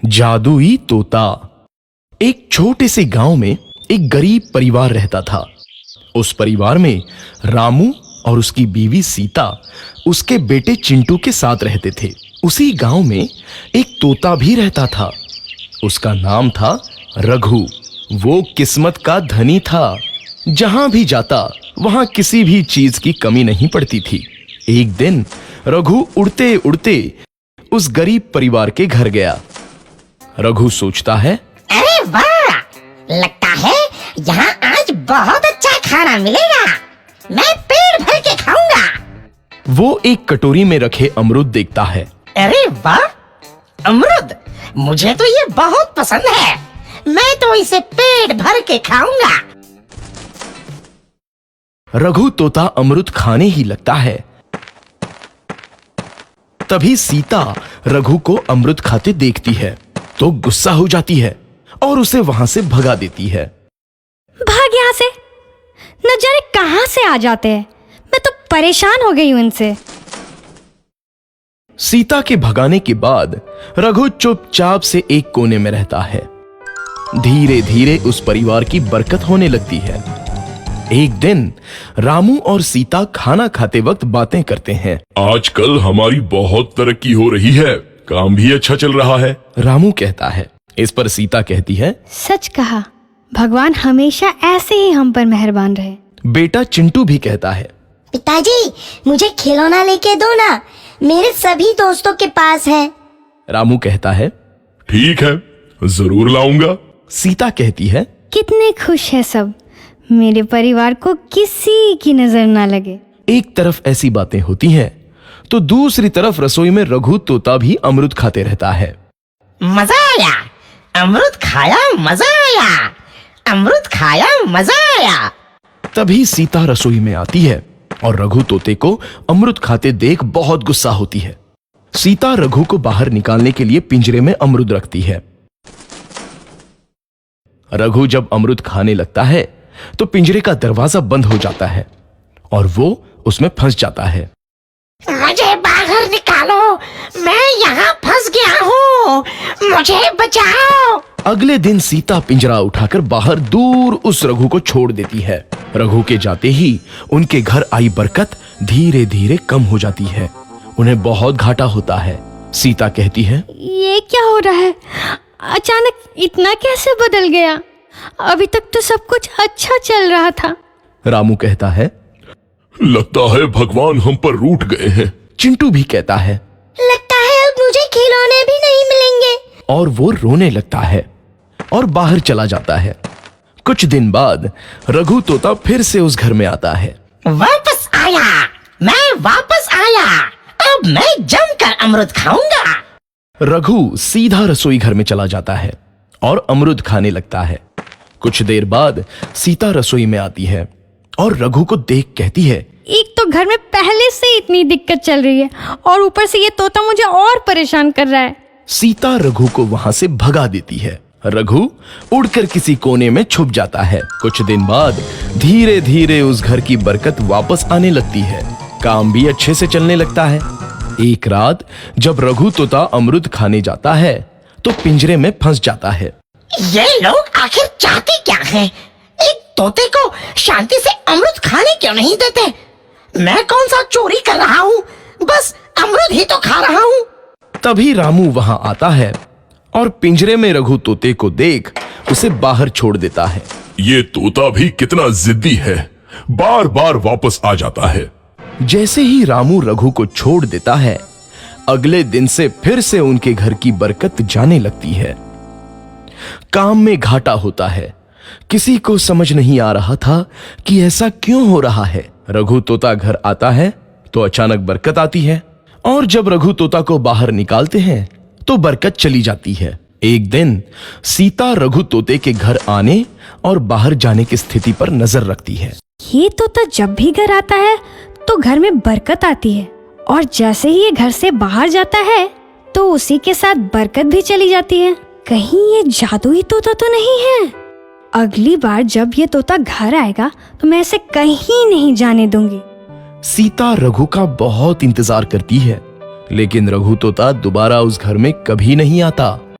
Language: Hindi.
जादुई तोता। एक छोटे से गांव में एक गरीब परिवार रहता था। उस परिवार में रामू और उसकी बीवी सीता उसके बेटे चिंटू के साथ रहते थे। उसी गांव में एक तोता भी रहता था। उसका नाम था रघु। वो किस्मत का धनी था। जहां भी जाता वहां किसी भी चीज की कमी नहीं पड़ती थी। एक दिन रघु उड़ते उड़ते उस गरीब परिवार के घर गया। रघु सोचता है, अरे वाह, लगता है यहाँ आज बहुत अच्छा खाना मिलेगा। मैं पेट भर के खाऊंगा। वो एक कटोरी में रखे अमरूद देखता है। अरे वाह, अमरूद, मुझे तो ये बहुत पसंद है। मैं तो इसे पेट भर के खाऊंगा। रघु तोता अमरूद खाने ही लगता है। तभी सीता रघु को अमरूद खाते देखती है तो गुस्सा हो जाती है और उसे वहां से भगा देती है। भाग यहाँ से, न जाने कहां से आ जाते हैं। मैं तो परेशान हो गई हूं इनसे। सीता के भगाने के बाद रघु चुपचाप से एक कोने में रहता है। धीरे धीरे उस परिवार की बरकत होने लगती है। एक दिन रामू और सीता खाना खाते वक्त बातें करते हैं। आजकल हमारी बहुत तरक्की हो रही है, काम भी अच्छा चल रहा है। रामू कहता है। इस पर सीता कहती है, सच कहा, भगवान हमेशा ऐसे ही हम पर मेहरबान रहे। बेटा चिंटू भी कहता है, पिताजी, मुझे खिलौना लेके दो ना, मेरे सभी दोस्तों के पास है। रामू कहता है, ठीक है, जरूर लाऊंगा। सीता कहती है, कितने खुश है सब, मेरे परिवार को किसी की नजर ना लगे। एक तरफ ऐसी बातें होती हैं तो दूसरी तरफ रसोई में रघु तोता भी अमरूद खाते रहता है। मजा आया, अमरूद खाया, मजा आया, अमरूद खाया, मजा आया। तभी सीता रसोई में आती है और रघु तोते को अमरूद खाते देख बहुत गुस्सा होती है। सीता रघु को बाहर निकालने के लिए पिंजरे में अमरूद रखती है। रघु जब अमरूद खाने लगता है तो पिंजरे का दरवाजा बंद हो जाता है और वो उसमें फंस जाता है। मुझे बाहर निकालो, मैं यहाँ फंस गया हूँ, मुझे बचाओ। अगले दिन सीता पिंजरा उठाकर बाहर दूर उस रघु को छोड़ देती है। रघु के जाते ही उनके घर आई बरकत धीरे धीरे कम हो जाती है। उन्हें बहुत घाटा होता है। सीता कहती है, ये क्या हो रहा है, अचानक इतना कैसे बदल गया? अभी तक तो सब कुछ अच्छा चल रहा था। रामू कहता है, लगता है भगवान हम पर रूठ गए हैं। चिंटू भी कहता है, लगता है अब मुझे खिलौने भी नहीं मिलेंगे। और वो रोने लगता है और बाहर चला जाता है। कुछ दिन बाद रघु तोता फिर से उस घर में आता है। वापस आया, मैं वापस आया, अब मैं जमकर अमरूद खाऊंगा। रघु सीधा रसोई घर में चला जाता है और अमरूद खाने लगता है। कुछ देर बाद सीता रसोई में आती है और रघु को देख कहती है, एक तो घर में पहले से इतनी दिक्कत चल रही है और ऊपर से ये तोता मुझे और परेशान कर रहा है। सीता रघु को वहां से भगा देती है। रघु उड़कर किसी कोने में छुप जाता है। कुछ दिन बाद धीरे धीरे उस घर की बरकत वापस आने लगती है। काम भी अच्छे से चलने लगता है। एक रात जब रघु तोता अमरूद खाने जाता है तो पिंजरे में फंस जाता है। ये लोग आखिर चाहते क्या हैं? एक तोते को शांति से अमरूद खाने क्यों नहीं देते? मैं कौन सा चोरी कर रहा हूँ? बस अमरूद ही तो खा रहा हूँ। तभी रामू वहां आता है और पिंजरे में रघु तोते को देख उसे बाहर छोड़ देता है। ये तोता भी कितना जिद्दी है, बार बार वापस आ जाता है। जैसे ही रामू रघु को छोड़ देता है, अगले दिन से फिर से उनके घर की बरकत जाने लगती है। काम में घाटा होता है। किसी को समझ नहीं आ रहा था कि ऐसा क्यों हो रहा है। रघु तोता घर आता है तो अचानक बरकत आती है और जब रघु तोता को बाहर निकालते हैं तो बरकत चली जाती है। एक दिन सीता रघु तोते के घर आने और बाहर जाने की स्थिति पर नजर रखती है। ये तोता जब भी घर आता है तो घर में बरकत आती है और जैसे ही ये घर से बाहर जाता है तो उसी के साथ बरकत भी चली जाती है। कहीं ये जादुई तोता तो नहीं है? अगली बार जब ये तोता घर आएगा तो मैं इसे कहीं नहीं जाने दूंगी। सीता रघु का बहुत इंतजार करती है, लेकिन रघु तोता दोबारा उस घर में कभी नहीं आता।